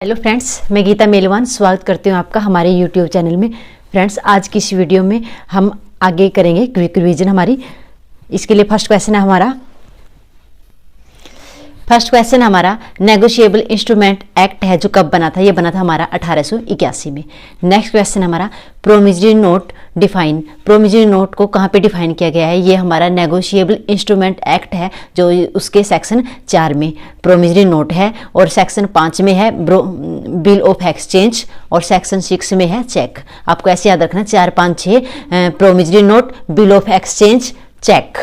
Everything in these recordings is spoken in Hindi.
हेलो फ्रेंड्स, मैं गीता मेलवान स्वागत करती हूँ आपका हमारे यूट्यूब चैनल में। फ्रेंड्स, आज की इस वीडियो में हम आगे करेंगे क्विक रिवीजन हमारी। इसके लिए फर्स्ट क्वेश्चन हमारा नेगोशिएबल इंस्ट्रूमेंट एक्ट है जो कब बना था? ये बना था हमारा 1881 में। नेक्स्ट क्वेश्चन हमारा promissory note define. Promissory note को कहाँ पे डिफाइन किया गया है? ये हमारा नेगोशिएबल इंस्ट्रूमेंट एक्ट है जो उसके सेक्शन 4 में प्रोमिसरी नोट है, और सेक्शन 5 में है बिल ऑफ एक्सचेंज, और सेक्शन 6 में है चेक। आपको ऐसे याद रखना 4, 5, 6 promissory note, bill of exchange, cheque.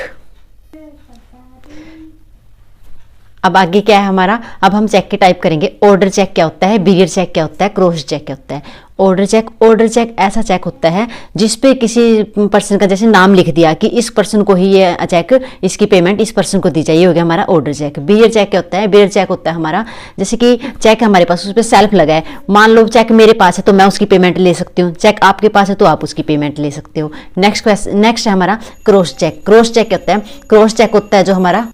अब आगे क्या है हमारा? अब हम चेक के टाइप करेंगे। ऑर्डर चेक क्या होता है, बीरियर चेक क्या होता है, क्रॉस चेक क्या होता है। ऑर्डर चेक ऐसा चेक होता है जिसपे किसी पर्सन का जैसे नाम लिख दिया कि इस पर्सन को ही ये चेक, इसकी पेमेंट इस पर्सन को दी जाए, ये हो गया हमारा ऑर्डर चेक। बीरियर चेक क्या होता है? बीरियर चेक होता है हमारा जैसे कि चेक हमारे पास, उस पर सेल्फ लगा है। मान लो चेक मेरे पास है तो मैं उसकी पेमेंट ले सकती हूँ, चेक आपके पास है तो आप उसकी पेमेंट ले सकते हो। नेक्स्ट है हमारा क्रॉस चेक। क्रॉस चेक क्या होता है? क्रॉस चेक होता है जो हमारा,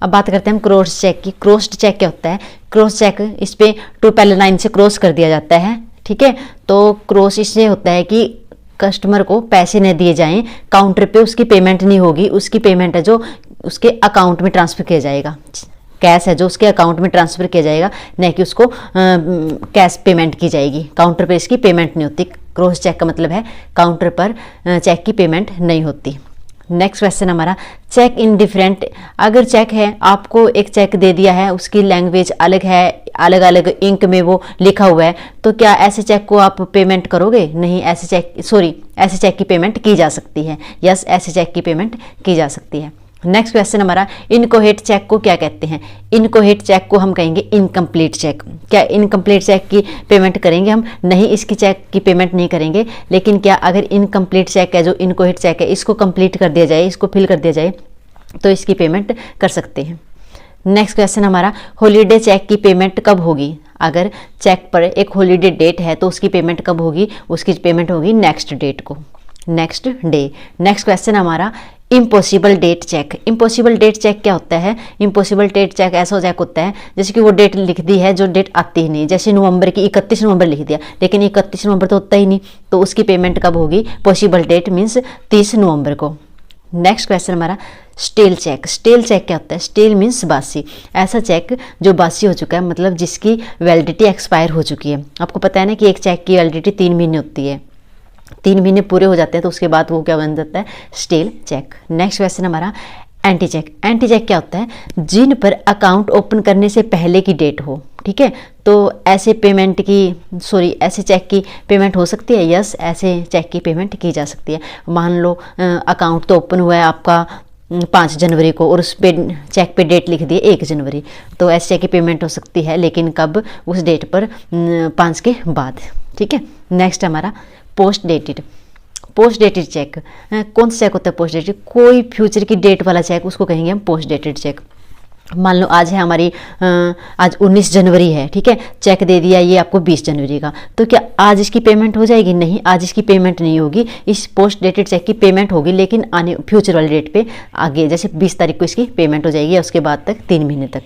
अब बात करते हैं हम क्रॉस चेक की। क्रॉस चेक क्या होता है? क्रॉस चेक, इस पे टू पैरेलल लाइन से क्रॉस कर दिया जाता है, ठीक है। तो क्रॉस इससे होता है कि कस्टमर को पैसे न दिए जाएं, काउंटर पे उसकी पेमेंट नहीं होगी, उसकी पेमेंट है जो उसके अकाउंट में ट्रांसफर किया जाएगा, कैश है जो उसके अकाउंट में ट्रांसफर किया जाएगा, न कि उसको कैश पेमेंट की जाएगी। काउंटर पे इसकी पेमेंट नहीं होती। क्रॉस चेक का मतलब है काउंटर पर चेक की पेमेंट नहीं होती। नेक्स्ट क्वेश्चन हमारा चेक इन डिफरेंट। अगर चेक है, आपको एक चेक दे दिया है, उसकी लैंग्वेज अलग है, अलग अलग इंक में वो लिखा हुआ है, तो क्या ऐसे चेक को आप पेमेंट करोगे? नहीं, ऐसे चेक की पेमेंट की जा सकती है। यस, ऐसे चेक की पेमेंट की जा सकती है। नेक्स्ट क्वेश्चन हमारा इनकोहेट चेक को क्या कहते हैं? इनकोहेट चेक को हम कहेंगे इनकम्प्लीट चेक। क्या इनकम्प्लीट चेक की पेमेंट करेंगे हम? नहीं, इसकी चेक की पेमेंट नहीं करेंगे। लेकिन क्या अगर इनकम्प्लीट चेक है, जो इनकोहेट चेक है, इसको कंप्लीट कर दिया जाए, इसको फिल कर दिया जाए, तो इसकी पेमेंट कर सकते हैं। नेक्स्ट क्वेश्चन हमारा हॉलीडे चेक की पेमेंट कब होगी? अगर चेक पर एक हॉलीडे डेट है तो उसकी पेमेंट कब होगी? उसकी पेमेंट होगी नेक्स्ट डेट को, नेक्स्ट डे। नेक्स्ट क्वेश्चन हमारा impossible date cheque. Impossible date cheque क्या होता है? इम्पॉसिबल डेट चेक ऐसा चेक होता है जैसे कि वो डेट लिख दी है जो डेट आती ही नहीं, जैसे नवंबर की 31 नवंबर लिख दिया, लेकिन 31 नवंबर तो होता ही नहीं, तो उसकी पेमेंट कब होगी? पॉसिबल डेट मीन्स 30 नवंबर को। नेक्स्ट क्वेश्चन हमारा स्टेल चेक। स्टेल चेक क्या होता है? स्टेल मीन्स बासी। ऐसा चेक जो बासी हो चुका है, मतलब जिसकी वैलिडिटी एक्सपायर हो चुकी है। आपको पता है ना कि एक चेक की वैलिडिटी 3 महीने होती है, 3 महीने पूरे हो जाते हैं तो उसके बाद वो क्या बन जाता है? Stale cheque. नेक्स्ट क्वेश्चन हमारा एंटी चेक। एंटी चेक क्या होता है? जिन पर अकाउंट ओपन करने से पहले की डेट हो, ठीक है। तो ऐसे चेक की पेमेंट हो सकती है। यस, ऐसे चेक की पेमेंट की जा सकती है। मान लो अकाउंट तो ओपन हुआ है आपका 5 जनवरी को, और उस पे चेक पे डेट लिख दी 1 जनवरी, तो ऐसे चेक की पेमेंट हो सकती है, लेकिन कब? उस डेट पर 5 के बाद, ठीक है। नेक्स्ट हमारा पोस्ट डेटेड चेक। कौन सा चेक होता है पोस्ट डेटेड? कोई फ्यूचर की डेट वाला चेक, उसको कहेंगे हम पोस्ट डेटेड चेक। मान लो आज है हमारी आज 19 जनवरी है, ठीक है, चेक दे दिया ये आपको 20 जनवरी का, तो क्या आज इसकी पेमेंट हो जाएगी? नहीं, आज इसकी पेमेंट नहीं होगी। इस पोस्ट डेटेड चेक की पेमेंट होगी, लेकिन आने फ्यूचर वाली डेट पे आगे, जैसे 20 तारीख को इसकी पेमेंट हो जाएगी, उसके बाद तक 3 महीने तक।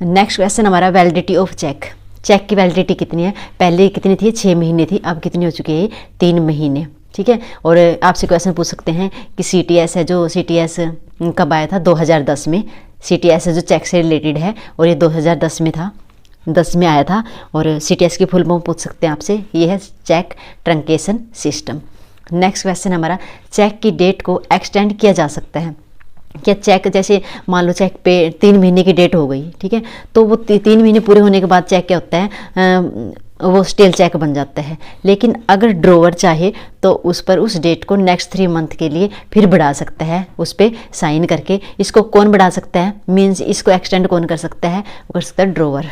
नेक्स्ट क्वेश्चन हमारा वैलिडिटी ऑफ चेक। चेक की वैलिडिटी कितनी है? पहले कितनी थी? 6 महीने थी, अब कितनी हो चुकी है? 3 महीने, ठीक है। और आपसे क्वेश्चन पूछ सकते हैं कि CTS है, जो CTS कब आया था? 2010 में। CTS है जो चेक से रिलेटेड है, और ये 2010 में था, 10 में आया था। और CTS की फुल फॉर्म पूछ सकते हैं आपसे, ये है cheque truncation system. Next question हमारा चेक की डेट को एक्सटेंड किया जा सकता है क्या? चेक जैसे मान लो चेक पे 3 महीने की डेट हो गई, ठीक है, तो वो 3 महीने पूरे होने के बाद चेक क्या होता है? वो स्टेल चेक बन जाता है। लेकिन अगर ड्रोवर चाहे तो उस पर उस डेट को नेक्स्ट 3 मंथ के लिए फिर बढ़ा सकता है, उस पर साइन करके। इसको कौन बढ़ा सकता है? मीन्स इसको एक्सटेंड कौन कर सकता है? वो कर सकता है ड्रोवर।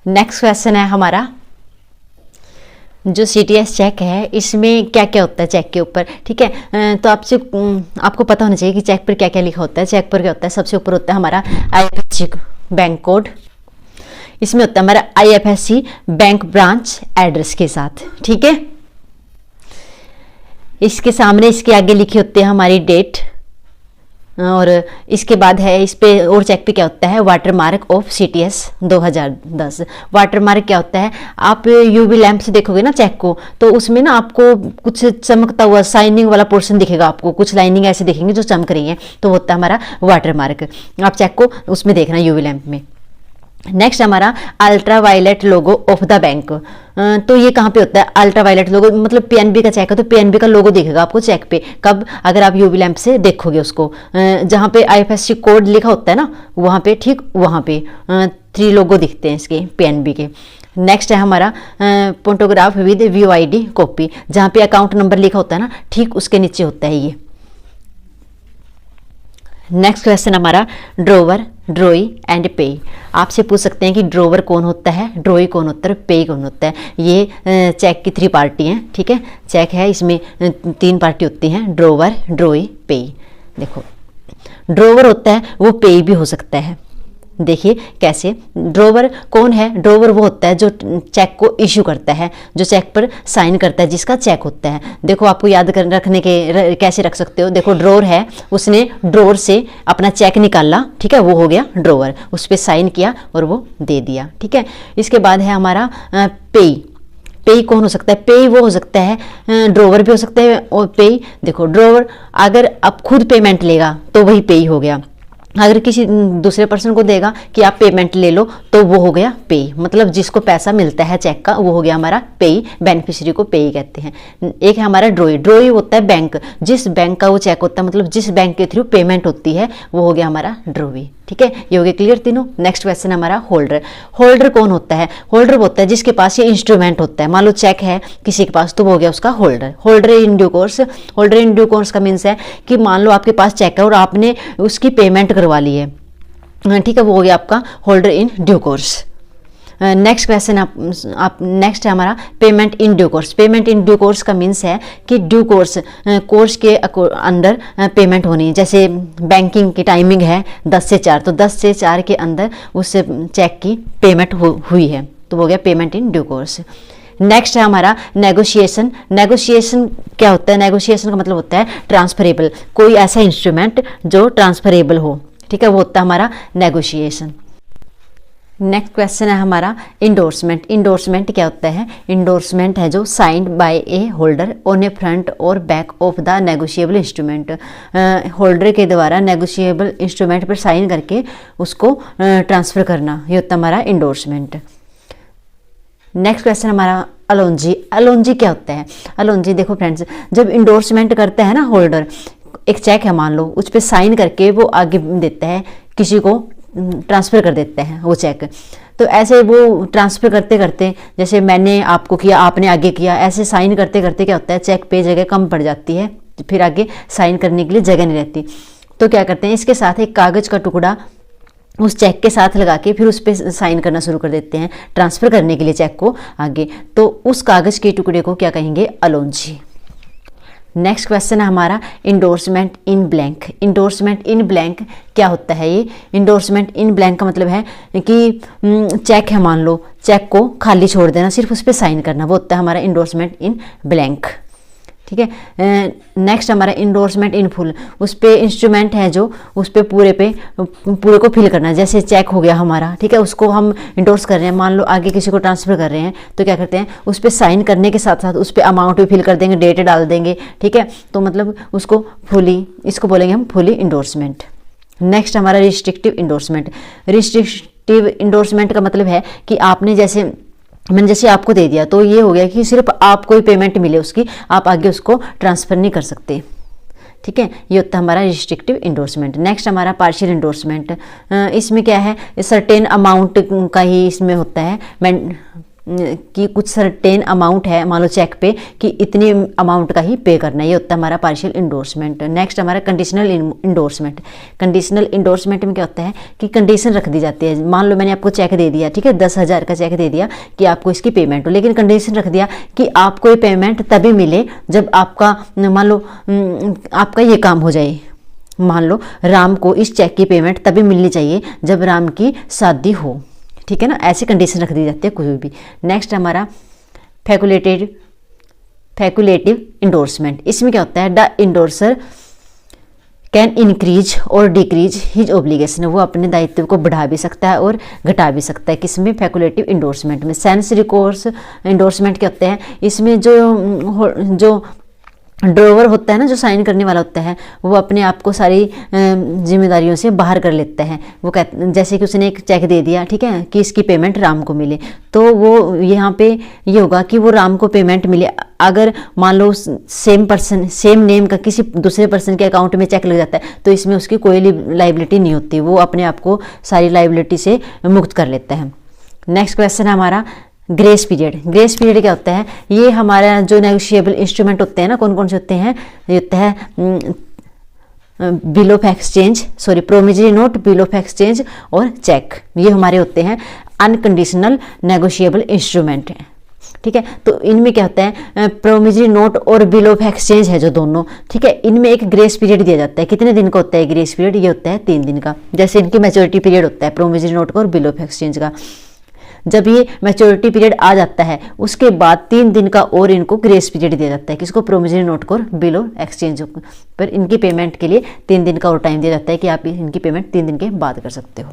नेक्स्ट क्वेश्चन है हमारा जो CTS चेक है, इसमें क्या क्या होता है चेक के ऊपर, ठीक है। तो आपको पता होना चाहिए कि चेक पर क्या क्या लिखा होता है। चेक पर क्या होता है? सबसे ऊपर होता है हमारा IFSC बैंक कोड, इसमें होता है हमारा IFSC बैंक ब्रांच एड्रेस के साथ, ठीक है। इसके सामने, इसके आगे लिखी होती है हमारी डेट, और इसके बाद है इस पे और चेक पे क्या होता है, water mark of CTS 2010। Water mark क्या होता है, आप यूवी लैंप से देखोगे ना चेक को, तो उसमें ना आपको कुछ चमकता हुआ शाइनिंग वाला पोर्शन दिखेगा, आपको कुछ लाइनिंग ऐसे दिखेंगे जो चमक रही है, तो होता है हमारा वाटर मार्क। आप चेक को उसमें देखना यूवी लैंप में। नेक्स्ट हमारा ultra violet logo of the bank. तो ये कहाँ पे होता है अल्ट्रा वायलेट लोगो, मतलब पीएनबी का चेक है तो पीएनबी का लोगो दिखेगा आपको चेक पे, कब, अगर आप यूवी लैंप से देखोगे उसको, जहाँ पे IFSC कोड लिखा होता है ना वहाँ पे, ठीक वहाँ पे 3 लोगो दिखते हैं इसके पीएनबी के। नेक्स्ट है हमारा फोटोग्राफ विद VOID कॉपी, जहाँ पे अकाउंट नंबर लिखा होता है ना, ठीक उसके नीचे होता है ये। नेक्स्ट क्वेश्चन हमारा ड्रोवर, ड्रॉई एंड पे। आपसे पूछ सकते हैं कि ड्रोवर कौन होता है, ड्रॉई कौन होता है, पे कौन होता है। ये चेक की 3 पार्टी हैं, ठीक है, चेक है इसमें 3 पार्टी होती हैं, ड्रोवर, ड्रॉई, पे। देखो ड्रोवर होता है वो पे भी हो सकता है। देखिए कैसे, ड्रोवर कौन है, ड्रोवर वो होता है जो चेक को इशू करता है, जो चेक पर साइन करता है, जिसका चेक होता है। देखो आपको याद कर रखने के कैसे रख सकते हो, देखो ड्रोवर है, उसने ड्रोवर से अपना चेक निकाला, ठीक है, वो हो गया ड्रोवर, उस पर साइन किया और वो दे दिया, ठीक है। इसके बाद है हमारा पे। पे कौन हो सकता है, पे वो हो सकता है, ड्रोवर भी हो सकता है और पे। देखो ड्रोवर अगर अब खुद पेमेंट लेगा तो वही पे हो गया, अगर किसी दूसरे पर्सन को देगा कि आप पेमेंट ले लो तो वो हो गया पे, मतलब जिसको पैसा मिलता है चेक का वो हो गया हमारा पे, बेनिफिशियरी को पे कहते हैं। एक है हमारा ड्रॉई, ड्रॉई होता है बैंक, जिस बैंक का वो चेक होता है, मतलब जिस बैंक के थ्रू पेमेंट होती है वो हो गया हमारा ड्रॉई, ठीक है। ये हो गया क्लियर तीनों। नेक्स्ट क्वेश्चन हमारा होल्डर। होल्डर कौन होता है, होल्डर होता है जिसके पास ये इंस्ट्रूमेंट होता है, मान लो चेक है किसी के पास तो वो हो गया उसका holder. Holder in due course, holder in due course का मीन्स है कि मान लो आपके पास चेक है और आपने उसकी पेमेंट करवा ली है, ठीक है, वो हो गया आपका holder in due course. Next question आप नेक्स्ट है हमारा payment in due course. Payment in due course का मीन्स है कि ड्यू कोर्स कोर्स के अंदर पेमेंट होनी है। जैसे बैंकिंग की टाइमिंग है 10 से 4, तो 10 से 4 के अंदर उस चेक की पेमेंट हुई है, तो हो गया payment in due course. Next है हमारा नेगोशिएशन। नेगोशिएशन क्या होता है, नेगोशिएशन का मतलब होता है ट्रांसफरेबल, कोई ऐसा इंस्ट्रूमेंट जो ट्रांसफरेबल हो, ठीक है, वो होता है हमारा नेगोशिएशन। नेक्स्ट क्वेश्चन है हमारा इंडोर्समेंट। इंडोर्समेंट क्या होता है, इंडोर्समेंट है जो signed by a holder on a front और back of the negotiable instrument. Holder के द्वारा नेगोशिएबल इंस्ट्रूमेंट पर साइन करके उसको ट्रांसफर करना, ये होता है हमारा इंडोर्समेंट। नेक्स्ट क्वेश्चन हमारा अलोंजी। अलोंजी क्या होता है, अलोंजी देखो फ्रेंड्स, जब इंडोर्समेंट करता है ना होल्डर, एक चेक है मान लो, उस पर साइन करके वो आगे देता है, किसी को ट्रांसफ़र कर देते हैं वो चेक, तो ऐसे वो ट्रांसफ़र करते करते, जैसे मैंने आपको किया आपने आगे किया, ऐसे साइन करते करते क्या होता है चेक पे जगह कम पड़ जाती है, फिर आगे साइन करने के लिए जगह नहीं रहती। तो क्या करते हैं, इसके साथ एक कागज़ का टुकड़ा उस चेक के साथ लगा के फिर उस पर साइन करना शुरू कर देते हैं ट्रांसफ़र करने के लिए चेक को आगे, तो उस कागज़ के टुकड़े को क्या कहेंगे, अलोंजी। नेक्स्ट क्वेश्चन है हमारा endorsement in blank. Endorsement in blank क्या होता है, ये इंडोर्समेंट इन ब्लैंक का मतलब है कि चेक है मान लो, चेक को खाली छोड़ देना, सिर्फ उस पर साइन करना, वो होता है हमारा इंडोर्समेंट इन ब्लैंक, ठीक है। नेक्स्ट हमारा इंडोर्समेंट इन फुल, उस पे इंस्ट्रूमेंट है जो उस पे पूरे को फिल करना, जैसे चेक हो गया हमारा, ठीक है, उसको हम इंडोर्स कर रहे हैं, मान लो आगे किसी को ट्रांसफ़र कर रहे हैं, तो क्या करते हैं उस पे साइन करने के साथ साथ उस पे अमाउंट भी फिल कर देंगे, डेट डाल देंगे, ठीक है, तो मतलब उसको फुली, इसको बोलेंगे हम फुली इंडोर्समेंट। नेक्स्ट हमारा रिस्ट्रिक्टिव इंडोर्समेंट। रिस्ट्रिक्टिव इंडोर्समेंट का मतलब है कि आपने मैंने जैसे आपको दे दिया, तो ये हो गया कि सिर्फ आपको ही पेमेंट मिले उसकी, आप आगे उसको ट्रांसफ़र नहीं कर सकते, ठीक है, ये होता है हमारा रिस्ट्रिक्टिव इंडोर्समेंट। नेक्स्ट हमारा पार्शियल इंडोर्समेंट। इसमें क्या है, सर्टेन अमाउंट का ही इसमें होता है कि कुछ सर्टेन अमाउंट है मान लो चेक पे कि इतनी अमाउंट का ही पे करना है, ये होता है हमारा पार्शियल इंडोर्समेंट। नेक्स्ट हमारा कंडीशनल इंडोर्समेंट। कंडीशनल इंडोर्समेंट में क्या होता है कि कंडीशन रख दी जाती है, मान लो मैंने आपको चेक दे दिया, ठीक है, 10,000 का चेक दे दिया कि आपको इसकी पेमेंट हो, लेकिन कंडीशन रख दिया कि आपको ये पेमेंट तभी मिले जब आपका मान लो आपका ये काम हो जाए, मान लो राम को इस चेक की पेमेंट तभी मिलनी चाहिए जब राम की शादी हो, ठीक है ना, ऐसी कंडीशन रख दी जाती है कोई भी। नेक्स्ट हमारा फैकुलेटिव इंडोर्समेंट। इसमें क्या होता है, द इंडोर्सर कैन इंक्रीज और डिक्रीज हिज ऑब्लिगेशन, वो अपने दायित्व को बढ़ा भी सकता है और घटा भी सकता है। किसमें? फैकुलेटिव इंडोर्समेंट में। सेंस रिकोर्स इंडोर्समेंट क्या होते हैं? इसमें जो ड्रोवर होता है ना, जो साइन करने वाला होता है, वो अपने आप को सारी जिम्मेदारियों से बाहर कर लेता है। वो जैसे कि उसने एक चेक दे दिया, ठीक है, कि इसकी पेमेंट राम को मिले, तो वो यहाँ पे ये होगा कि वो राम को पेमेंट मिले। अगर मान लो सेम पर्सन, सेम नेम का किसी दूसरे पर्सन के अकाउंट में चेक लग जाता है, तो इसमें उसकी कोई लाइबिलिटी नहीं होती, वो अपने आप को सारी लाइबिलिटी से मुक्त कर लेता है। नेक्स्ट क्वेश्चन है हमारा ग्रेस पीरियड। ग्रेस पीरियड क्या होता है? ये हमारा जो नेगोशिएबल इंस्ट्रूमेंट होते हैं ना, कौन कौन से होते हैं? ये होता है bill of exchange, sorry promissory note, bill of exchange और चेक। ये हमारे होते हैं अनकंडीशनल नेगोशिएबल इंस्ट्रूमेंट है, ठीक है। तो इनमें क्या होता है? प्रोमिसरी नोट और बिल ऑफ एक्सचेंज है जो दोनों, ठीक है, इनमें एक ग्रेस पीरियड दिया जाता है। कितने दिन का होता है ग्रेस पीरियड? ये होता है 3 दिन का। जैसे इनकी मैच्योरिटी पीरियड होता है प्रोमिसरी नोट का और बिल ऑफ एक्सचेंज का। जब ये मैच्योरिटी पीरियड आ जाता है, उसके बाद 3 दिन का और इनको ग्रेस पीरियड दिया जाता है। किसको? प्रोमिसरी नोट को और बिल ऑफ एक्सचेंज पर। इनकी पेमेंट के लिए 3 दिन का और टाइम दिया जाता है कि आप इनकी पेमेंट 3 दिन के बाद कर सकते हो।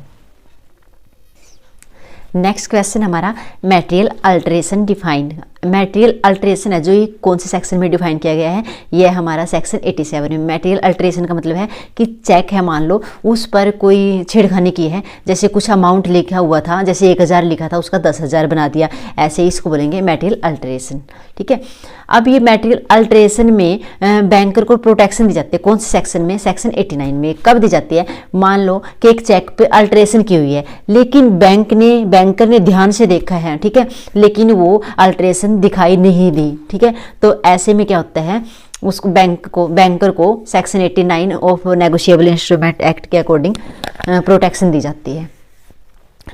नेक्स्ट क्वेश्चन हमारा material alteration defined. Material alteration है जो ये कौन से सेक्शन में डिफाइन किया गया है? ये हमारा सेक्शन 87 में। मटेरियल अल्टरेशन का मतलब है कि चेक है, मान लो उस पर कोई छेड़खानी की है, जैसे कुछ अमाउंट लिखा हुआ था, जैसे 1000 लिखा था, उसका 10,000 बना दिया, ऐसे ही इसको बोलेंगे मटेरियल अल्टरेशन, ठीक है। अब ये मटेरियल अल्टरेशन में बैंकर को प्रोटेक्शन दी जाती है। कौन से सेक्शन में? सेक्शन 89 में। कब दी जाती है? मान लो कि एक चेक पे अल्टरेशन की हुई है, लेकिन बैंकर ने ध्यान से देखा है, ठीक है, लेकिन वो अल्टरेशन दिखाई नहीं दी, ठीक है। तो ऐसे में क्या होता है? उसको बैंकर को section 89 of negotiable instrument act के अकॉर्डिंग प्रोटेक्शन दी जाती है।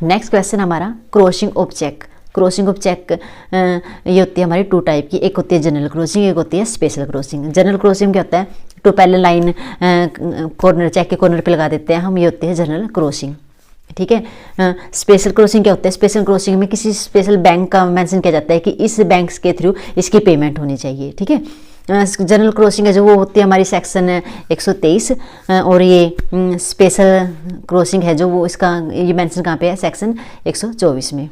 नेक्स्ट क्वेश्चन हमारा crossing of cheque. Crossing of cheque ये होती है हमारी 2 टाइप की। एक होती है जनरल क्रॉसिंग, एक होती है स्पेशल क्रॉसिंग। जनरल क्रॉसिंग क्या होता है? तो पहले लाइन कॉर्नर, चेक के कॉर्नर पे लगा देते हैं हम, ये होती है जनरल क्रॉसिंग, ठीक है। स्पेशल क्रॉसिंग क्या होता है? स्पेशल क्रॉसिंग में किसी स्पेशल बैंक का मेंशन किया जाता है कि इस बैंक के थ्रू इसकी पेमेंट होनी चाहिए, ठीक है। जनरल क्रॉसिंग है जो वो होती है हमारी सेक्शन 123, और ये स्पेशल क्रॉसिंग है जो वो इसका ये मेंशन कहाँ पे है? सेक्शन 124 में।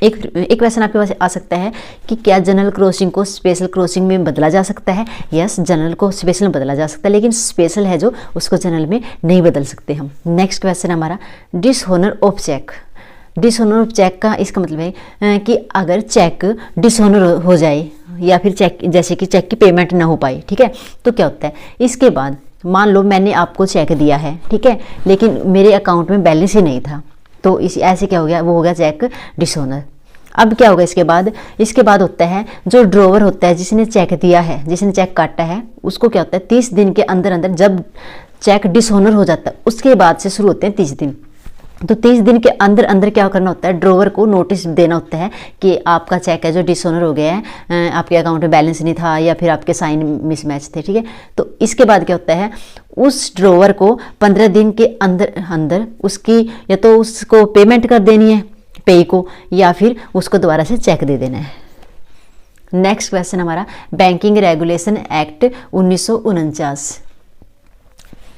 एक क्वेश्चन आपके पास आ सकता है कि क्या जनरल क्रॉसिंग को स्पेशल क्रॉसिंग में बदला जा सकता है? यस, जनरल को स्पेशल में बदला जा सकता है, लेकिन स्पेशल है जो उसको जनरल में नहीं बदल सकते हम। नेक्स्ट क्वेश्चन हमारा dishonour of cheque. Dishonour of cheque का इसका मतलब है कि अगर चेक डिसऑनर हो जाए या फिर चेक, जैसे कि चेक की पेमेंट ना हो पाए, ठीक है, तो क्या होता है? इसके बाद मान लो मैंने आपको चेक दिया है, ठीक है, लेकिन मेरे अकाउंट में बैलेंस ही नहीं था, तो इस ऐसे क्या हो गया? वो हो गया चेक डिसऑनर। अब क्या होगा इसके बाद? इसके बाद होता है जो ड्रोवर होता है, जिसने चेक दिया है, जिसने चेक काटा है, उसको क्या होता है? 30 दिन के अंदर अंदर, जब चेक डिसऑनर हो जाता है उसके बाद से शुरू होते हैं 30 दिन। तो 30 दिन के अंदर अंदर क्या करना होता है? ड्रोवर को नोटिस देना होता है कि आपका चेक है जो डिसऑनर हो गया है, आपके अकाउंट में बैलेंस नहीं था या फिर आपके साइन मिसमैच थे, ठीक है। तो इसके बाद क्या होता है? उस ड्रोवर को 15 दिन के अंदर अंदर उसकी या तो उसको पेमेंट कर देनी है पे को, या फिर उसको दोबारा से चेक दे देना है। नेक्स्ट क्वेश्चन हमारा banking regulation act 1949।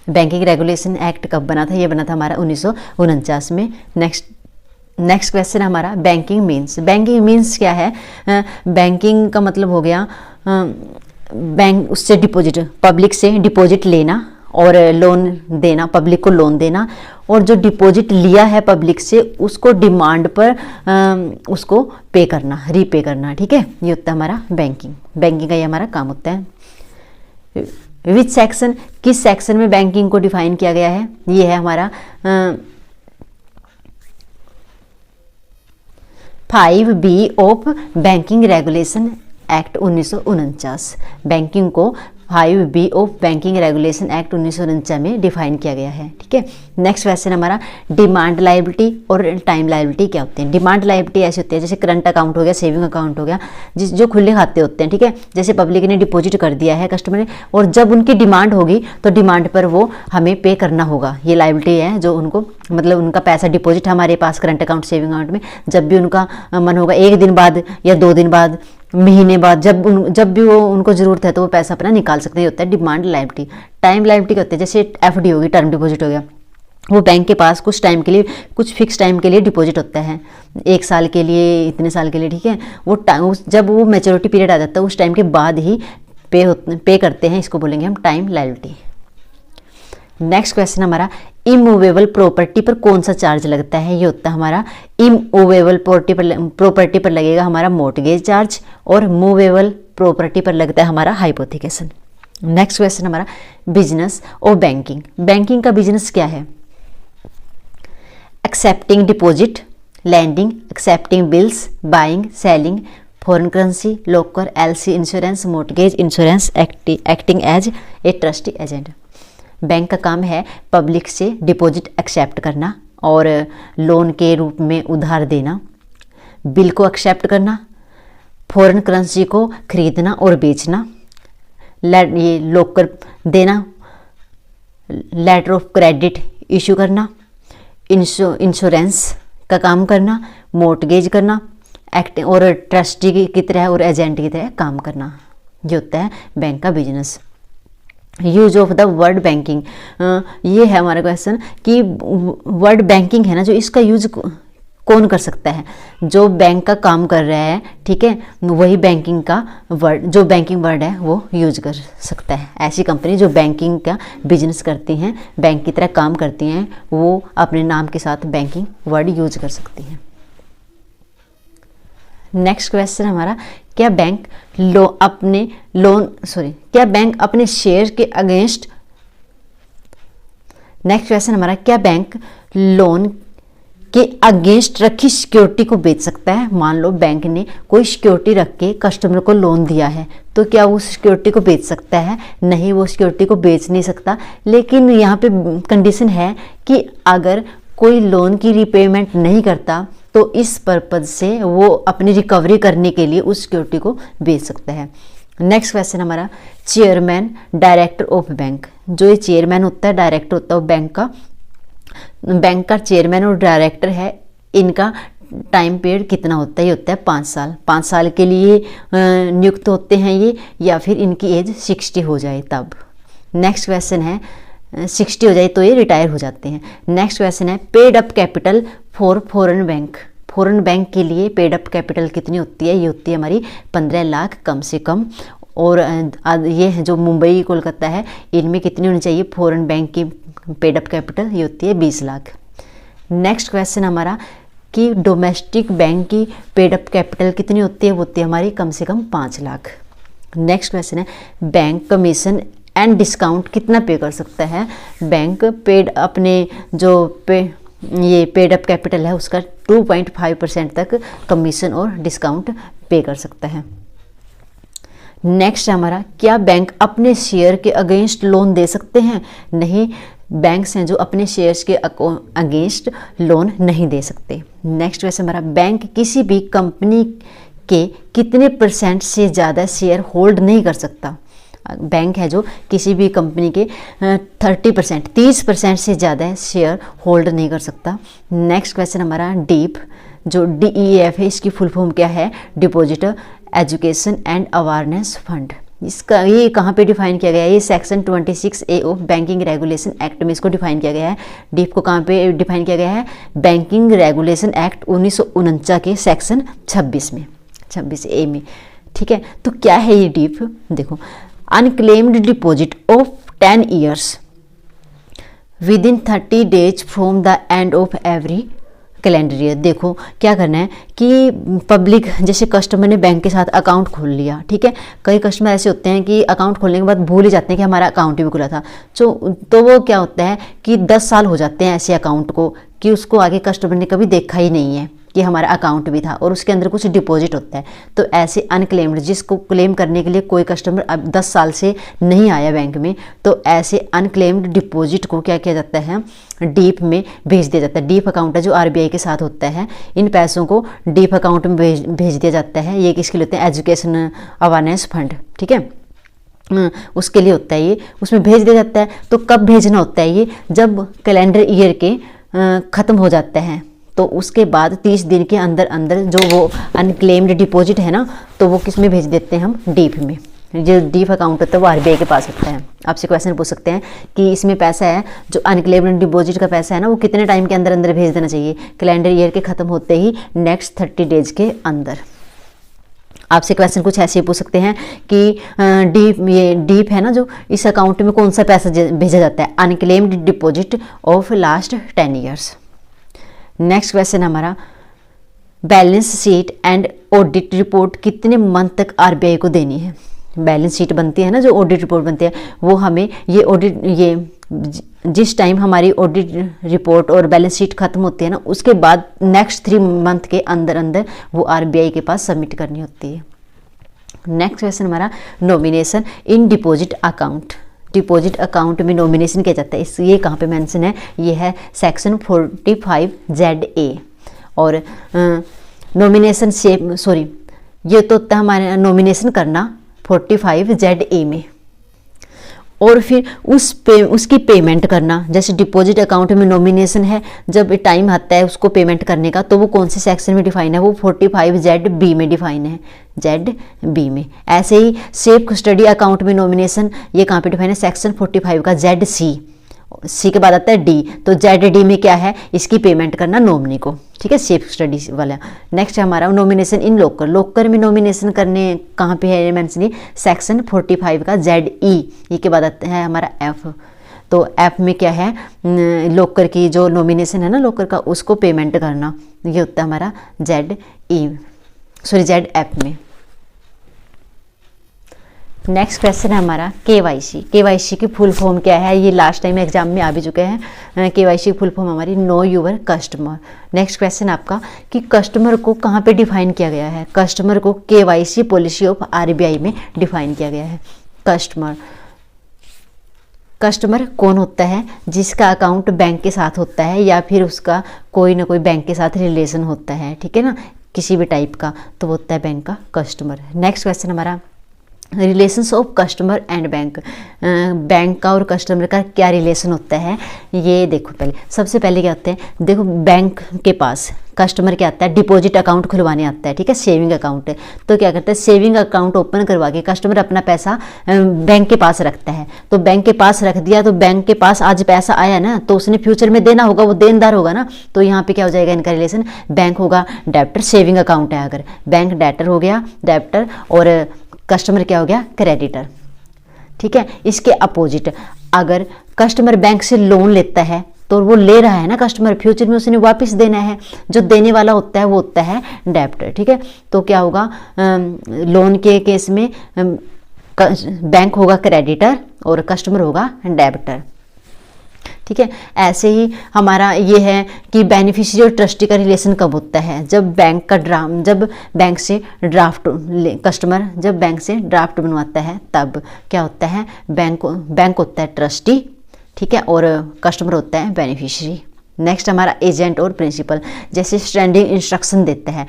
Banking regulation act कब बना था? ये बना था हमारा 1949 में। नेक्स्ट क्वेश्चन हमारा बैंकिंग मीन्स। बैंकिंग मीन्स क्या है? बैंकिंग का मतलब हो गया बैंक उससे डिपॉजिट, पब्लिक से डिपॉजिट लेना और लोन देना, पब्लिक को लोन देना, और जो डिपॉजिट लिया है पब्लिक से उसको डिमांड पर उसको पे करना, रीपे करना, ठीक है। ये होता है हमारा बैंकिंग। बैंकिंग का ये हमारा काम होता है। विच सेक्शन, किस सेक्शन में बैंकिंग को डिफाइन किया गया है? ये है हमारा 5B of banking regulation act 1949। Banking को 5B of banking regulation act 1949 में डिफाइन किया गया है, ठीक है। नेक्स्ट क्वेश्चन हमारा डिमांड लायबिलिटी और टाइम लायबिलिटी क्या होते हैं? डिमांड लायबिलिटी ऐसी होती है जैसे करंट अकाउंट हो गया, सेविंग अकाउंट हो गया, जो खुले खाते होते हैं, ठीक है। जैसे पब्लिक ने डिपॉजिट कर दिया है कस्टमर ने, और जब उनकी डिमांड होगी तो डिमांड पर वो हमें पे करना होगा, ये लायबिलिटी है जो उनको मतलब उनका पैसा डिपॉजिट हमारे पास करंट अकाउंट सेविंग अकाउंट में, जब भी उनका मन होगा 1 दिन बाद या 2 दिन बाद, महीने बाद, जब भी वो उनको ज़रूरत है तो वो पैसा अपना निकाल सकते हैं। ये होता है डिमांड लायबिलिटी। टाइम लायबिलिटी क्या होती है, जैसे एफडी होगी, टर्म डिपॉजिट हो गया, वो बैंक के पास कुछ टाइम के लिए, कुछ फिक्स टाइम के लिए डिपॉजिट होता है, 1 साल के लिए, इतने साल के लिए, ठीक है। वो जब वो मैच्योरिटी पीरियड आ जाता है उस टाइम के बाद ही पे करते हैं, इसको बोलेंगे हम टाइम लायबिलिटी। नेक्स्ट क्वेश्चन हमारा, इमूवेबल प्रॉपर्टी पर कौन सा चार्ज लगता है। ये होता है हमारा इमूवेबल प्रॉपर्टी पर लगेगा हमारा मॉर्टगेज चार्ज, और मूवेबल प्रॉपर्टी पर लगता है हमारा हाइपोथिकेशन। नेक्स्ट क्वेश्चन हमारा, बिजनेस और बैंकिंग। बैंकिंग का बिजनेस क्या है, accepting deposit, lending, accepting bills, buying, selling, foreign currency, locker, LC insurance, mortgage insurance, acting as a trustee agent. Bank का काम है पब्लिक से डिपॉजिट एक्सेप्ट करना और लोन के रूप में उधार देना, बिल को एक्सेप्ट करना, फॉरेन करेंसी को खरीदना और बेचना, ये लॉकर देना, लेटर ऑफ क्रेडिट इशू करना, इंश्योरेंस का काम करना, मॉर्टगेज करना, एक्ट और ट्रस्टी की तरह और एजेंट की तरह काम करना। ये होता है बैंक का business. Use of the word banking, ये है हमारा क्वेश्चन कि वर्ड बैंकिंग है ना, जो इसका यूज कौन कर सकता है, जो बैंक का काम कर रहा है, ठीक है, वही बैंकिंग का वर्ड, जो बैंकिंग वर्ड है वो यूज कर सकता है। ऐसी कंपनी जो बैंकिंग का बिजनेस करती हैं, बैंक की तरह काम करती हैं, वो अपने नाम के साथ बैंकिंग वर्ड यूज कर सकती हैं। नेक्स्ट क्वेश्चन हमारा, क्या बैंक क्या बैंक अपने शेयर के अगेंस्ट, नेक्स्ट क्वेश्चन हमारा, क्या बैंक लोन के अगेंस्ट रखी सिक्योरिटी को बेच सकता है। मान लो बैंक ने कोई सिक्योरिटी रख के कस्टमर को लोन दिया है, तो क्या वो सिक्योरिटी को बेच सकता है? नहीं, वो सिक्योरिटी को बेच नहीं सकता। लेकिन यहाँ पे कंडीशन है कि अगर कोई लोन की रिपेमेंट नहीं करता तो इस पर्पज से वो अपनी रिकवरी करने के लिए उस सिक्योरिटी को बेच सकता है। नेक्स्ट क्वेश्चन हमारा, चेयरमैन डायरेक्टर ऑफ बैंक। जो ये चेयरमैन होता है, डायरेक्टर होता है बैंक का चेयरमैन और डायरेक्टर है, इनका टाइम पीरियड कितना होता है? ये होता है 5 साल। 5 साल के लिए नियुक्त होते हैं ये, या फिर इनकी एज 60 हो जाए तब। नेक्स्ट क्वेश्चन है, 60 हो जाए तो ये रिटायर हो जाते हैं। नेक्स्ट क्वेश्चन है, paid up capital for foreign bank. Foreign bank के लिए पेड अप कैपिटल कितनी होती है? ये होती है हमारी 15 लाख कम से कम। और ये जो मुंबई कोलकाता है, इनमें कितनी होनी चाहिए फॉरेन बैंक की पेड अप कैपिटल? ये होती है 20 लाख। नेक्स्ट क्वेश्चन हमारा कि डोमेस्टिक बैंक की पेड अप कैपिटल कितनी होती है? वो होती है हमारी कम से कम 5 लाख। नेक्स्ट क्वेश्चन है, बैंक कमीशन एंड डिस्काउंट कितना पे कर सकता है? बैंक पेड अपने जो ये पेड अप कैपिटल है उसका 2.5% तक कमीशन और डिस्काउंट पे कर सकता है। नेक्स्ट हमारा, क्या बैंक अपने शेयर के अगेंस्ट लोन दे सकते हैं? नहीं, बैंक्स हैं जो अपने शेयर्स के अगेंस्ट लोन नहीं दे सकते। नेक्स्ट क्वेश्चन हमारा, बैंक किसी भी कंपनी के कितने % से ज़्यादा शेयर होल्ड नहीं कर सकता? बैंक है जो किसी भी कंपनी के 30% से ज़्यादा शेयर होल्ड नहीं कर सकता। नेक्स्ट क्वेश्चन हमारा, डीप, जो DEF है, इसकी फुल फॉर्म क्या है? Depositor education and awareness fund. इसका ये कहाँ पे डिफाइन किया गया है? ये section 26A of banking regulation act में इसको डिफाइन किया गया है। डीप को कहाँ पे डिफाइन किया गया है? बैंकिंग रेगुलेशन एक्ट 1949 के सेक्शन 26 में, 26A में। ठीक है, तो क्या है ये डीप? देखो, unclaimed deposit of 10 years within 30 days from the end of every calendar year. देखो क्या करना है कि पब्लिक, जैसे कस्टमर ने बैंक के साथ अकाउंट खोल लिया, ठीक है, कई कस्टमर ऐसे होते हैं कि अकाउंट खोलने के बाद भूल ही जाते हैं कि हमारा अकाउंट भी खुला था। तो वो क्या होता है कि 10 साल हो जाते हैं ऐसे अकाउंट को कि उसको आगे कस्टमर ने कभी देखा ही नहीं है कि हमारा अकाउंट भी था और उसके अंदर कुछ डिपॉजिट होता है। तो ऐसे अनक्लेम्ड, जिसको क्लेम करने के लिए कोई कस्टमर अब 10 साल से नहीं आया बैंक में, तो ऐसे अनक्लेम्ड डिपॉजिट को क्या किया जाता है? डीप में भेज दिया जाता है। डीप अकाउंट है जो RBI के साथ होता है, इन पैसों को डीप अकाउंट में भेज दिया जाता है। ये किसके लिए होते हैं? एजुकेशन अवेयरनेस फंड, ठीक है, उसके लिए होता है ये, उसमें भेज दिया जाता है। तो कब भेजना होता है ये? जब कैलेंडर ईयर के ख़त्म हो जाता है तो उसके बाद 30 दिन के अंदर अंदर जो वो अनक्लेम्ड डिपॉजिट है ना, तो वो किस में भेज देते हैं हम, डीप में। जो डीप अकाउंट होता है वो आरबीआई के पास होता है। आपसे क्वेश्चन पूछ सकते हैं कि इसमें पैसा है जो अनक्लेम्ड डिपॉजिट का पैसा है ना, वो कितने टाइम के अंदर अंदर भेज देना चाहिए, कैलेंडर ईयर के ख़त्म होते ही नेक्स्ट 30 डेज के अंदर। आपसे क्वेश्चन कुछ ऐसे ही पूछ सकते हैं कि ये डीप है ना, जो इस अकाउंट में कौन सा पैसा भेजा जाता है, unclaimed deposit of last 10 years. Next question हमारा, balance sheet and audit report कितने मंथ तक आरबीआई को देनी है। बैलेंस शीट बनती है ना, जो ऑडिट रिपोर्ट बनती है, वो हमें ये जिस टाइम हमारी ऑडिट रिपोर्ट और बैलेंस शीट खत्म होती है ना, उसके बाद नेक्स्ट 3 मंथ के अंदर अंदर वो आरबीआई के पास सबमिट करनी होती है। नेक्स्ट क्वेश्चन हमारा, नॉमिनेशन इन डिपॉजिट अकाउंट। डिपॉजिट अकाउंट में नॉमिनेशन किया जाता है, इस ये कहाँ पे मेंशन है, ये है सेक्शन 45ZA। और नॉमिनेशन शेप, सॉरी ये तो होता है हमारे नॉमिनेशन करना 45ZA में, और फिर उसकी पेमेंट करना। जैसे डिपॉजिट अकाउंट में नॉमिनेशन है, जब टाइम आता है उसको पेमेंट करने का, तो वो कौन से सेक्शन में डिफाइन है, वो 45ZB में डिफाइन है, ZB में। ऐसे ही सेफ कस्टडी अकाउंट में नॉमिनेशन, ये कहाँ पे डिफाइन है, सेक्शन 45 का ZC, सी के बाद आता है D, तो ZD में क्या है, इसकी पेमेंट करना नॉमिनी को, ठीक है, सेफ स्टडी वाला। नेक्स्ट हमारा नॉमिनेशन इन लोकर। लोकर में नॉमिनेशन करने कहाँ पे है मेंशन, सेक्शन 45 का ZE, ये के बाद आता है हमारा F। तो F में क्या है, लोकर की जो नॉमिनेशन है ना लोकर का, उसको पेमेंट करना, ये होता है हमारा ZF में। नेक्स्ट क्वेश्चन है हमारा KYC। KYC की फुल फॉर्म क्या है, ये लास्ट टाइम एग्जाम में आ भी चुके हैं। KYC की फुल फॉर्म हमारी know your customer. Next question आपका कि कस्टमर को कहाँ पे डिफाइन किया गया है, कस्टमर को KYC पॉलिसी ऑफ आरबीआई में डिफाइन किया गया है। कस्टमर कौन होता है, जिसका अकाउंट बैंक के साथ होता है या फिर उसका कोई ना कोई बैंक के साथ रिलेशन होता है, ठीक है ना, किसी भी टाइप का, तो वो होता है बैंक का कस्टमर। नेक्स्ट क्वेश्चन हमारा, relations of customer and bank. Bank का और कस्टमर का क्या रिलेशन होता है, ये देखो। पहले सबसे पहले क्या होता है, देखो बैंक के पास कस्टमर क्या आता है, डिपॉजिट अकाउंट खुलवाने आता है, ठीक है, सेविंग अकाउंट है। तो क्या करता है, सेविंग अकाउंट ओपन करवा के कस्टमर अपना पैसा बैंक के पास रखता है। तो बैंक के पास रख दिया, तो बैंक के पास आज पैसा आया ना, तो उसने फ्यूचर में देना होगा, वो देनदार होगा ना, तो यहाँ पे क्या हो जाएगा इनका रिलेशन, बैंक होगा डेब्टर, सेविंग अकाउंट है अगर, बैंक डेब्टर हो गया डेब्टर, और कस्टमर क्या हो गया, क्रेडिटर, ठीक है। इसके अपोजिट अगर कस्टमर बैंक से लोन लेता है, तो वो ले रहा है ना कस्टमर, फ्यूचर में उसने वापस देना है, जो देने वाला होता है वो होता है डेब्टर, ठीक है। तो क्या होगा, लोन के केस में बैंक होगा क्रेडिटर और कस्टमर होगा डेब्टर, ठीक है। ऐसे ही हमारा ये है कि बेनिफिशियरी और ट्रस्टी का रिलेशन कब होता है, जब बैंक से ड्राफ्ट जब बैंक से ड्राफ्ट बनवाता है, तब क्या होता है, बैंक होता है ट्रस्टी, ठीक है, और कस्टमर होता है बेनिफिशियरी। नेक्स्ट हमारा एजेंट और प्रिंसिपल। जैसे स्टैंडिंग इंस्ट्रक्शन देता है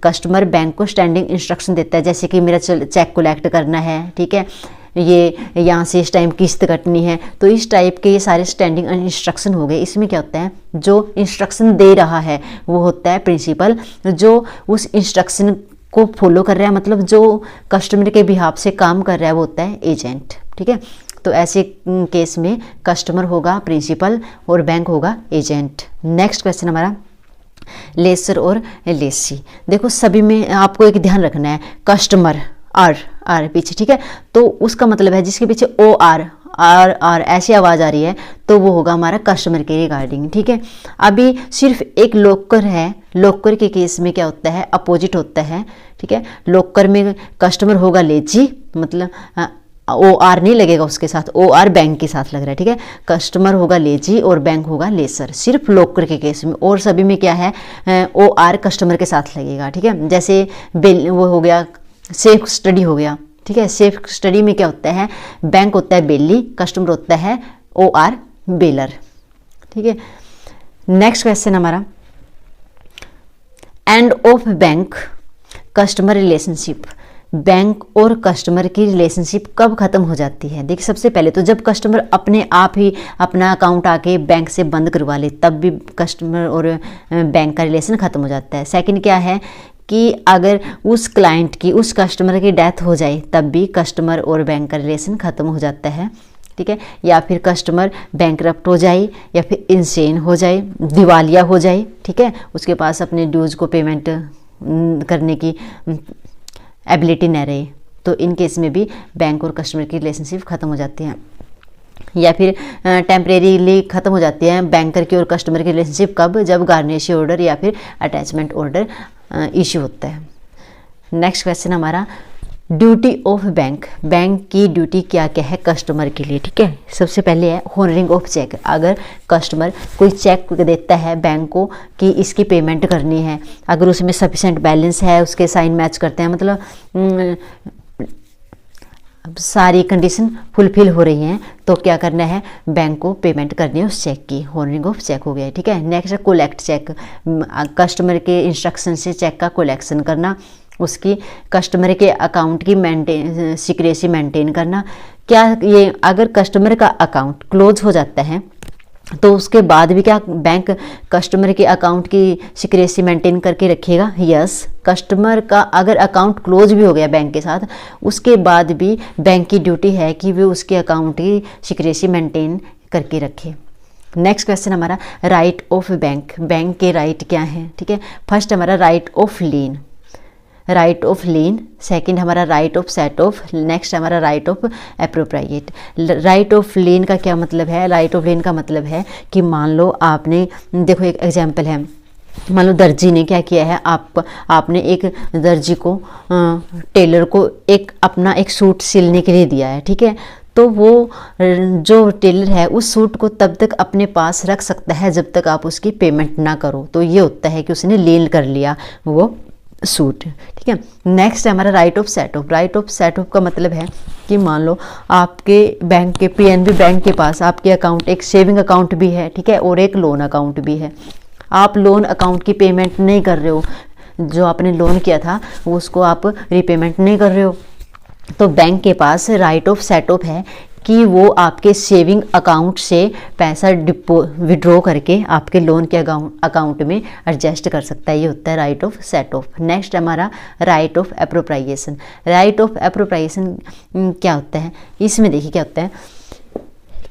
कस्टमर, बैंक को स्टैंडिंग इंस्ट्रक्शन देता है, जैसे कि मेरा चेक कलेक्ट करना है, ठीक है, ये यहाँ से इस टाइम किस्त कटनी है, तो इस टाइप के ये सारे स्टैंडिंग इंस्ट्रक्शन हो गए। इसमें क्या होता है, जो इंस्ट्रक्शन दे रहा है वो होता है प्रिंसिपल, जो उस इंस्ट्रक्शन को फॉलो कर रहा है, मतलब जो कस्टमर के बिहाफ से काम कर रहा है वो होता है एजेंट, ठीक है। तो ऐसे केस में कस्टमर होगा प्रिंसिपल और बैंक होगा एजेंट। नेक्स्ट क्वेश्चन हमारा, लेसर और लेसी। देखो सभी में आपको एक ध्यान रखना है, कस्टमर आर पीछे, ठीक है, तो उसका मतलब है जिसके पीछे ओ आर ऐसी आवाज़ आ रही है, तो वो होगा हमारा कस्टमर के रिगार्डिंग, ठीक है। अभी सिर्फ एक लोकर है, लोकर के केस में क्या होता है, अपोजिट होता है, ठीक है। लोकर में कस्टमर होगा लेजी, मतलब ओ आर नहीं लगेगा उसके साथ, ओ आर बैंक के साथ लग रहा है, ठीक है। कस्टमर होगा लेजी और बैंक होगा लेसर, सिर्फ लोकर के केस में। और सभी में क्या है, ओ आर कस्टमर के साथ लगेगा, ठीक है। जैसे बिल वो हो गया, सेफ स्टडी हो गया, ठीक है। सेफ स्टडी में क्या होता है, बैंक होता है बेली, कस्टमर होता है ओ आर बेलर, ठीक है। नेक्स्ट क्वेश्चन हमारा, end of bank customer relationship. Bank और कस्टमर की रिलेशनशिप कब ख़त्म हो जाती है? देखिए, सबसे पहले तो जब कस्टमर अपने आप ही अपना अकाउंट आके बैंक से बंद करवा ले, तब भी कस्टमर और बैंक का रिलेशन ख़त्म हो जाता है। सेकंड क्या है कि अगर उस क्लाइंट की, उस कस्टमर की डेथ हो जाए, तब भी कस्टमर और बैंक का रिलेशन ख़त्म हो जाता है। ठीक है, या फिर कस्टमर बैंकरप्ट हो जाए, या फिर इंसेन हो जाए, दिवालिया हो जाए। ठीक है, उसके पास अपने ड्यूज़ को पेमेंट करने की एबिलिटी न रहे, तो इन केस में भी बैंक और कस्टमर की रिलेशनशिप ख़त्म हो जाती है। या फिर टेम्परेरीली ख़त्म हो जाती है बैंकर की और कस्टमर की रिलेशनशिप कब? जब गार्निशी ऑर्डर या फिर अटैचमेंट ऑर्डर इशू होता है। नेक्स्ट क्वेश्चन हमारा, ड्यूटी ऑफ बैंक, बैंक की ड्यूटी क्या क्या है कस्टमर के लिए? ठीक है, सबसे पहले है होनरिंग ऑफ चेक। अगर कस्टमर कोई चेक देता है बैंक को कि इसकी पेमेंट करनी है, अगर उसमें सफिशेंट बैलेंस है, उसके साइन मैच करते हैं, मतलब सारी कंडीशन फुलफिल हो रही हैं, तो क्या करना है? बैंक को पेमेंट करनी है उस चेक की। होनरिंग ऑफ चेक हो गया है। ठीक है, नेक्स्ट है कोलेक्ट चेक। कस्टमर के इंस्ट्रक्शन से चेक का कोलेक्शन करना, उसकी कस्टमर के अकाउंट की सिक्रेसी मेंटेन करना। क्या ये अगर कस्टमर का अकाउंट क्लोज हो जाता है तो उसके बाद भी क्या बैंक कस्टमर के अकाउंट की सिक्रेसी मेंटेन करके रखेगा? यस, कस्टमर का अगर अकाउंट क्लोज भी हो गया बैंक के साथ, उसके बाद भी बैंक की ड्यूटी है कि वे उसके अकाउंट की सिक्रेसी मेंटेन करके रखे। नेक्स्ट क्वेश्चन हमारा, राइट ऑफ बैंक। बैंक के राइट क्या हैं? ठीक है, फर्स्ट हमारा right of lien, right of lien. Second हमारा right of set off. Next हमारा right of appropriate. Right of lien का क्या मतलब है? राइट ऑफ लीन का मतलब है कि मान लो आपने, देखो एक एग्जांपल है, मान लो दर्जी ने क्या किया है, आपने एक दर्जी को, टेलर को अपना एक सूट सिलने के लिए दिया है। ठीक है, तो वो जो टेलर है उस सूट को तब तक अपने पास रख सकता है जब तक आप उसकी पेमेंट ना करो। तो ये होता है कि उसने लीन कर लिया वो सूट। ठीक है, नेक्स्ट है हमारा right of set of. Right of set of का मतलब है कि मान लो आपके बैंक के, पीएनबी बैंक के पास आपके अकाउंट, एक सेविंग अकाउंट भी है, ठीक है, और एक लोन अकाउंट भी है। आप लोन अकाउंट की पेमेंट नहीं कर रहे हो, जो आपने लोन किया था वो उसको आप रिपेमेंट नहीं कर रहे हो, तो बैंक के पास राइट ऑफ सेट ऑफ है कि वो आपके सेविंग अकाउंट से पैसा विड्रॉ करके आपके लोन के अकाउंट में एडजस्ट कर सकता है। ये होता है right of set off. Next हमारा right of appropriation. Right of appropriation क्या होता है? इसमें देखिए क्या होता है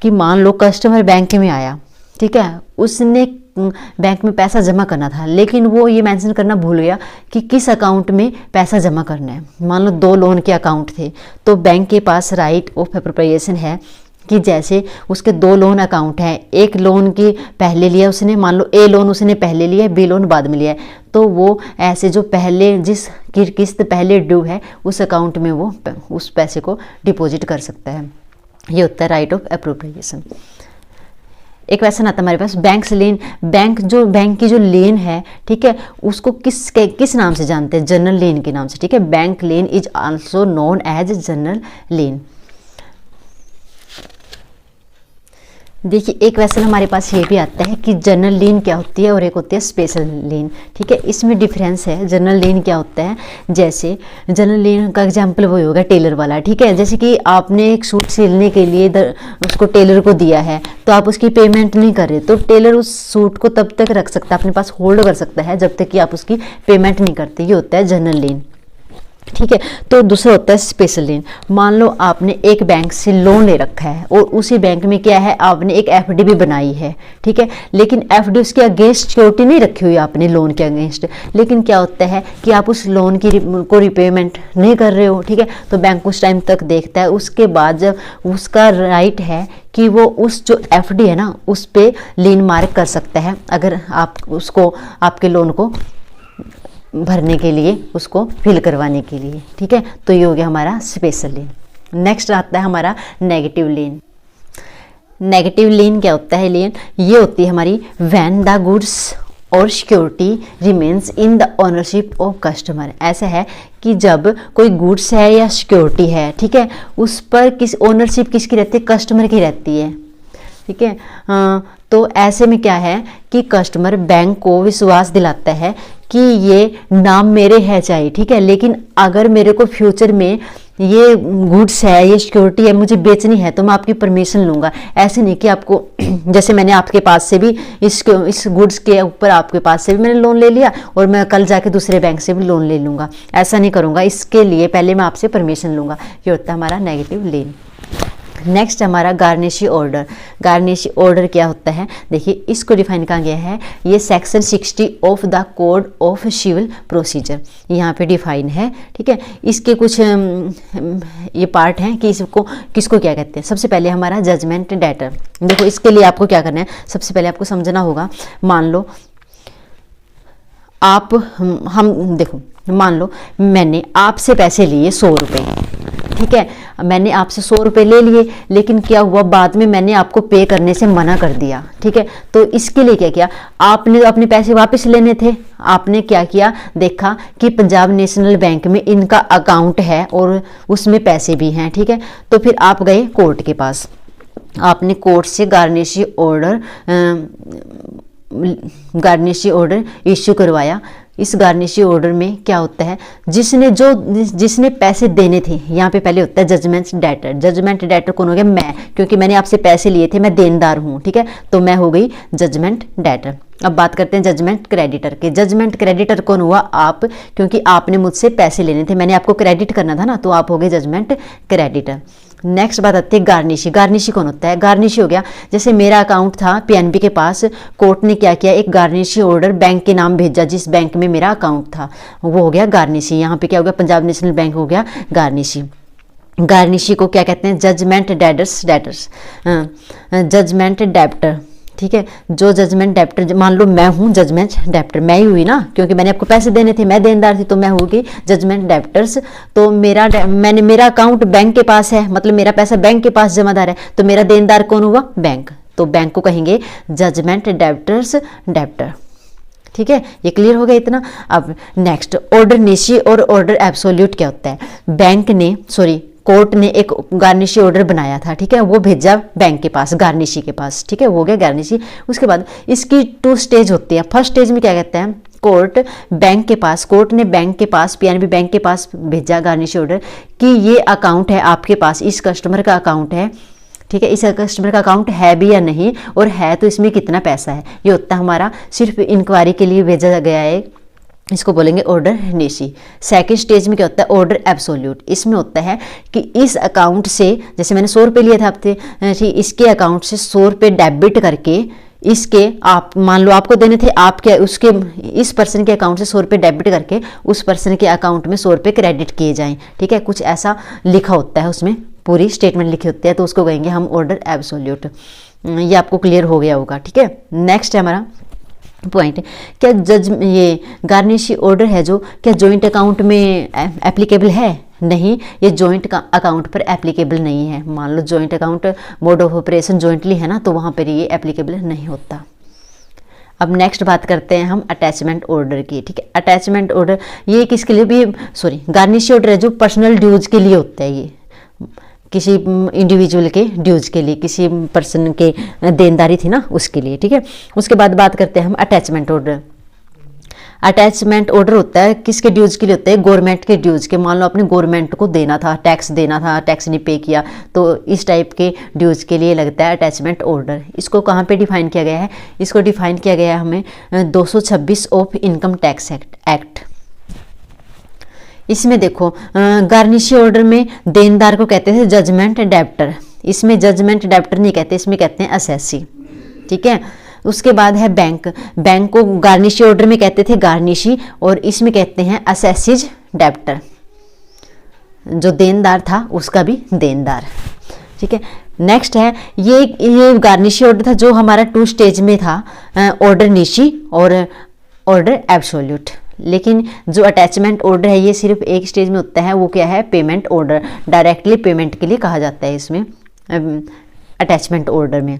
कि मान लो कस्टमर बैंक में आया, ठीक है, उसने बैंक में पैसा जमा करना था, लेकिन वो ये मेंशन करना भूल गया कि किस अकाउंट में पैसा जमा करना है। मान लो 2 लोन के अकाउंट थे, तो बैंक के पास राइट ऑफ एप्रोप्रिएशन है कि जैसे उसके 2 लोन अकाउंट हैं, एक लोन की पहले लिया उसने, मान लो ए लोन उसने पहले लिया है, बी लोन बाद में लिया है, तो वो ऐसे जो पहले जिस किस्त पहले ड्यू है उस अकाउंट में वो उस पैसे को डिपॉजिट कर सकता है। ये होता है राइट ऑफ एप्रोप्रिएशन। एक क्वेश्चन आता है हमारे पास, बैंक से लेन। बैंक की जो लेन है, ठीक है, उसको किस नाम से जानते हैं? जनरल लेन के नाम से। ठीक है, bank lien is also known as general lien. देखिए एक क्वेश्चन हमारे पास ये भी आता है कि जनरल लेन क्या होती है और एक होती है स्पेशल लेन। ठीक है, इसमें डिफरेंस है। जनरल लेन क्या होता है? जैसे जनरल लेन का एग्जांपल वो होगा टेलर वाला। ठीक है, जैसे कि आपने एक सूट सिलने के लिए उसको टेलर को दिया है, तो आप उसकी पेमेंट नहीं कर रहे, तो टेलर उस सूट को तब तक रख सकता है, अपने पास होल्ड कर सकता है जब तक कि आप उसकी पेमेंट नहीं करते। ये होता है जनरल लेन। ठीक है, तो दूसरा होता है स्पेशल लेन। मान लो आपने एक बैंक से लोन ले रखा है और उसी बैंक में क्या है, आपने एक एफडी भी बनाई है। ठीक है, लेकिन एफडी उसके अगेंस्ट सिक्योरिटी नहीं रखी हुई आपने लोन के अगेंस्ट, लेकिन क्या होता है कि आप उस लोन को रिपेमेंट नहीं कर रहे हो। ठीक है, तो बैंक उस टाइम तक देखता है, उसके बाद जब उसका राइट है कि वो उस जो एफडी है ना उस पर लीन मार्क कर सकता है, अगर आप उसको आपके लोन को भरने के लिए, उसको फिल करवाने के लिए। ठीक है, तो ये हो गया हमारा स्पेशल लेन। नेक्स्ट आता है हमारा नेगेटिव लेन। नेगेटिव लेन क्या होता है? लेन ये होती है हमारी व्हेन द गुड्स और security remains in the ownership of customer. ऐसा है कि जब कोई गुड्स है या सिक्योरिटी है, ठीक है, उस पर ओनरशिप किसकी रहती है? कस्टमर की रहती है। ठीक है, तो ऐसे में क्या है कि कस्टमर बैंक को विश्वास दिलाता है कि ये नाम मेरे है चाहिए, ठीक है, लेकिन अगर मेरे को फ्यूचर में ये गुड्स है, ये सिक्योरिटी है, मुझे बेचनी है, तो मैं आपकी परमिशन लूँगा। ऐसे नहीं कि आपको जैसे मैंने आपके पास से भी इस गुड्स के ऊपर आपके पास से भी मैंने लोन ले लिया और मैं कल जाके दूसरे बैंक से भी लोन ले लूँगा, ऐसा नहीं करूँगा। इसके लिए पहले मैं आपसे परमिशन लूँगा। ये होता है हमारा नेगेटिव लेन। नेक्स्ट हमारा गार्निशी ऑर्डर। गार्निशी ऑर्डर क्या होता है, देखिए इसको डिफाइन कहा गया है, ये section 60 of the code of civil procedure यहाँ पे डिफाइन है, ठीक है। इसके कुछ ये पार्ट हैं कि इसको किसको क्या कहते हैं। सबसे पहले हमारा जजमेंट डेटर। देखो इसके लिए आपको क्या करना है, सबसे पहले आपको समझना होगा। मान लो आप हम देखो, मान लो मैंने आपसे पैसे लिए 100 रुपये, ठीक है, मैंने आपसे 100 रुपये ले लिए, लेकिन क्या हुआ बाद में मैंने आपको पे करने से मना कर दिया, ठीक है। तो इसके लिए क्या किया, आपने तो अपने पैसे वापस लेने थे, आपने क्या किया, देखा कि पंजाब नेशनल बैंक में इनका अकाउंट है और उसमें पैसे भी हैं, ठीक है। तो फिर आप गए कोर्ट के पास, आपने कोर्ट से गार्निशी ऑर्डर इश्यू करवाया। इस गार्निशी ऑर्डर में क्या होता है, जिसने पैसे देने थे, यहाँ पे पहले होता है जजमेंट डेटर। जजमेंट डेटर कौन हो गया, मैं, क्योंकि मैंने आपसे पैसे लिए थे, मैं देनदार हूँ, ठीक है, तो मैं हो गई जजमेंट डेटर। अब बात करते हैं जजमेंट क्रेडिटर के। जजमेंट क्रेडिटर कौन हुआ, आप, क्योंकि आपने मुझसे पैसे लेने थे, मैंने आपको क्रेडिट करना था ना, तो आप हो गए जजमेंट क्रेडिटर। नेक्स्ट बात आती है गार्निशी। गार्निशी कौन होता है, गार्निशी हो गया, जैसे मेरा अकाउंट था पीएनबी के पास, कोर्ट ने क्या किया, एक गार्निशी ऑर्डर बैंक के नाम भेजा जिस बैंक में मेरा अकाउंट था, वो हो गया गार्निशी। यहाँ पे क्या हो गया, पंजाब नेशनल बैंक हो गया गार्निशी। गार्निशी को क्या कहते हैं, जजमेंट डेटर्स, जजमेंट डेप्टर, ठीक है। जो जजमेंट डेप्टर, मान लो मैं हूँ जजमेंट डेप्टर, मैं ही हुई ना, क्योंकि मैंने आपको पैसे देने थे, मैं देनदार थी, तो मैं होगी जजमेंट डेप्टर्स। तो मेरा अकाउंट बैंक के पास है, मतलब मेरा पैसा बैंक के पास जमादार है, तो मेरा देनदार कौन हुआ, बैंक, तो बैंक को कहेंगे जजमेंट डेप्टर्स डेप्टर, ठीक है। ये क्लियर हो गया इतना। अब नेक्स्ट ऑर्डर निशी और ऑर्डर एब्सोल्यूट क्या होता है। कोर्ट ने एक गार्निशी ऑर्डर बनाया था, ठीक है, वो भेजा बैंक के पास, गार्निशी के पास, ठीक है, वो हो गया गार्निशी। उसके बाद इसकी 2 स्टेज होती है। फर्स्ट स्टेज में क्या कहते हैं, कोर्ट ने बैंक के पास, पीएनबी बैंक के पास भेजा गार्निशी ऑर्डर कि ये अकाउंट है आपके पास, इस कस्टमर का अकाउंट है, ठीक है, इस कस्टमर का अकाउंट है भी या नहीं, और है तो इसमें कितना पैसा है। ये होता है हमारा सिर्फ इंक्वायरी के लिए भेजा गया है, इसको बोलेंगे ऑर्डर निशी। सेकंड स्टेज में क्या होता है, ऑर्डर एब्सोल्यूट। इसमें होता है कि इस अकाउंट से, जैसे मैंने 100 रुपये लिए थे आपसे, ठीक, इसके अकाउंट से 100 रुपये डेबिट करके, इसके आप मान लो आपको देने थे, आपके उसके इस पर्सन के अकाउंट से 100 रुपये डेबिट करके उस पर्सन के अकाउंट में 100 रुपये क्रेडिट किए जाएं, ठीक है, कुछ ऐसा लिखा होता है, उसमें पूरी स्टेटमेंट लिखी होती है, तो उसको कहेंगे हम ऑर्डर एब्सोल्यूट। ये आपको क्लियर हो गया होगा, ठीक है। नेक्स्ट है हमारा पॉइंट, क्या ये गार्निशी ऑर्डर है जो, क्या जॉइंट अकाउंट में एप्लीकेबल है, नहीं, ये जॉइंट अकाउंट पर एप्लीकेबल नहीं है। मान लो joint account mode of operation jointly है ना, तो वहाँ पर ये एप्लीकेबल नहीं होता। अब नेक्स्ट बात करते हैं हम अटैचमेंट ऑर्डर की, ठीक है। अटैचमेंट ऑर्डर ये किसके लिए भी, गार्निशी ऑर्डर है जो पर्सनल ड्यूज के लिए होता है, ये किसी इंडिविजुअल के ड्यूज के लिए, किसी पर्सन के देनदारी थी ना, उसके लिए, ठीक है। उसके बाद बात करते हैं हम अटैचमेंट ऑर्डर। अटैचमेंट ऑर्डर होता है किसके ड्यूज के लिए होता है, गवर्नमेंट के ड्यूज के। मान लो अपने गवर्नमेंट को देना था, टैक्स देना था, टैक्स नहीं पे किया, तो इस टाइप के ड्यूज के लिए लगता है अटैचमेंट ऑर्डर। इसको कहाँ पे डिफाइन किया गया है, इसको डिफाइन किया गया है हमें 226 ऑफ इनकम टैक्स एक्ट। इसमें देखो गार्निशी ऑर्डर में देनदार को कहते थे जजमेंट डेप्टर, इसमें जजमेंट डेप्टर नहीं कहते, इसमें कहते हैं असेसी, ठीक है। उसके बाद है बैंक को गार्निशी ऑर्डर में कहते थे गार्निशी, और इसमें कहते हैं असेसिज डेप्टर, जो देनदार था उसका भी देनदार, ठीक है। नेक्स्ट है ये गार्निशी ऑर्डर था जो हमारा 2 स्टेज में था, ऑर्डर निशी और ऑर्डर एब्सोल्यूट। लेकिन जो अटैचमेंट ऑर्डर है ये सिर्फ एक स्टेज में होता है, वो क्या है, पेमेंट ऑर्डर। डायरेक्टली पेमेंट के लिए कहा जाता है इसमें अटैचमेंट ऑर्डर में।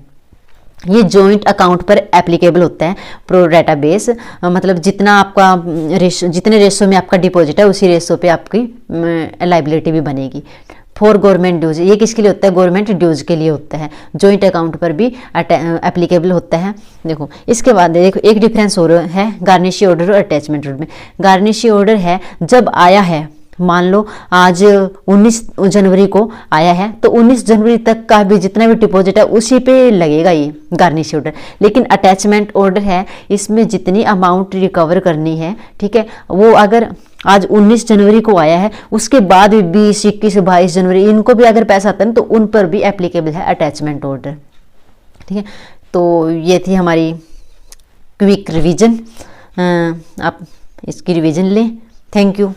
ये जॉइंट अकाउंट पर एप्लीकेबल होता है, प्रो डाटा बेस, मतलब जितना आपका जितने रेशो में आपका डिपॉजिट है उसी रेशो पे आपकी लाइबिलिटी भी बनेगी। फॉर गवर्नमेंट ड्यूज, ये किसके लिए होता है? गवर्नमेंट ड्यूज के लिए होता है। जॉइंट अकाउंट पर भी एप्लीकेबल होता है। देखो इसके बाद देखो एक डिफरेंस और है गार्निशी ऑर्डर और अटैचमेंट ऑर्डर में। गार्निशी ऑर्डर है जब आया है, मान लो आज 19 जनवरी को आया है, तो 19 जनवरी तक का भी जितना भी डिपॉजिट है उसी पे लगेगा ये गार्निश ऑर्डर। लेकिन अटैचमेंट ऑर्डर है, इसमें जितनी अमाउंट रिकवर करनी है, ठीक है, वो अगर आज 19 जनवरी को आया है, उसके बाद भी 20, 21, 22 जनवरी इनको भी अगर पैसा आता है तो उन पर भी एप्लीकेबल है अटैचमेंट ऑर्डर। ठीक है, तो ये थी हमारी क्विक रिवीजन। आप इसकी रिवीजन लें। Thank you.